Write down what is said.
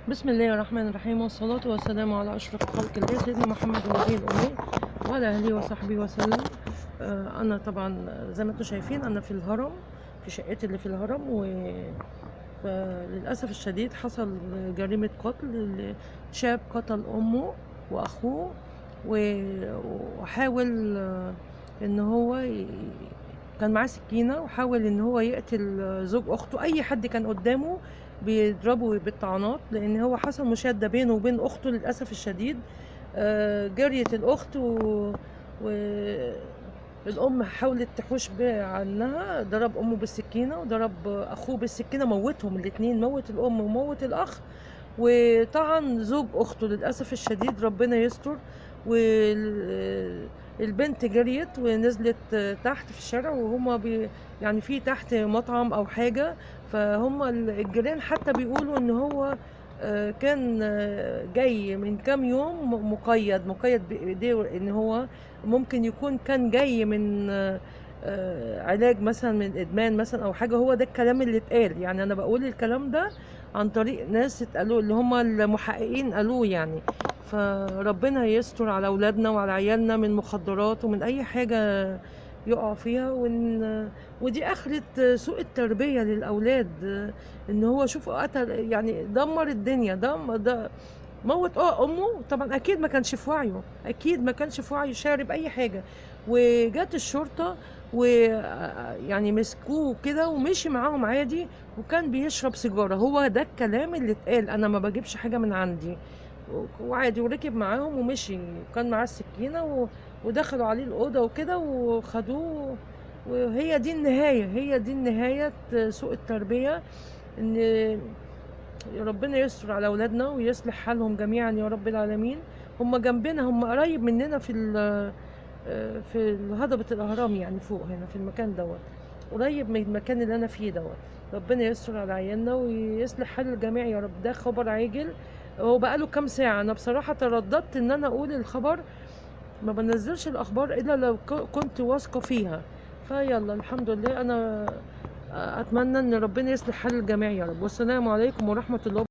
بسم الله الرحمن الرحيم، والصلاة والسلام على أشرف خلق الله سيدنا محمد النبي الأمي وعلى أهله وصحبه وسلم. أنا طبعا زي ما انتم شايفين أنا في الهرم، في شقتي اللي في الهرم. فللأسف الشديد حصل جريمة قتل. شاب قتل أمه وأخوه وحاول إن هو كان معاه سكينة وحاول إن هو يقتل زوج أخته. أي حد كان قدامه بيضربه بالطعنات، لأن هو حصل مشادة بينه وبين أخته للأسف الشديد. جريت الأخت والأم حاولت تحوش عنها، ضرب أمه بالسكينة وضرب أخوه بالسكينة، موتهم الاتنين، موت الأم وموت الأخ، وطعن زوج أخته للأسف الشديد. ربنا يستر. والبنت جريت ونزلت تحت في الشارع، وهما يعني في تحت مطعم أو حاجة. فهم الجيران حتى بيقولوا إن هو كان جاي من كام يوم مقيد بإيديه، إن هو ممكن يكون كان جاي من علاج مثلا من إدمان مثلا أو حاجة. هو ده الكلام اللي اتقال، يعني أنا بقول الكلام ده عن طريق ناس اتقالوا، اللي هم المحققين قالوه يعني. فربنا يستر على اولادنا وعلى عيالنا من مخدرات ومن اي حاجه يقع فيها. ودي اخرة سوء التربيه للاولاد. ان هو شوف قتل، يعني دمر الدنيا، موت امه. طبعا اكيد ما كانش في وعيه، اكيد ما كانش في وعيه، شارب اي حاجه. وجات الشرطه ويعني مسكوه كده ومشي معاهم عادي، وكان بيشرب سيجاره. هو ده الكلام اللي اتقال، انا ما بجيبش حاجه من عندي. وعادي وركب معاهم ومشي، كان معاه السكينه ودخلوا عليه الاوضه وكده وخدوه. وهي دي النهايه، هي دي النهايه سوء التربيه. ان ربنا يستر على اولادنا ويصلح حالهم جميعا يا رب العالمين. هم جنبنا، هم قريب مننا في هضبة الاهرام، يعني فوق هنا في المكان دوت، قريب من المكان اللي انا فيه دوت. ربنا يستر على عيالنا ويصلح حال الجميع يا رب. ده خبر عاجل. هو بقاله كام ساعة، انا بصراحة ترددت ان انا اقول الخبر، ما بنزلش الاخبار الا لو كنت واثقة فيها. فيلا الحمد لله. انا اتمنى ان ربنا يصلح حال الجميع يا رب. والسلام عليكم ورحمة الله.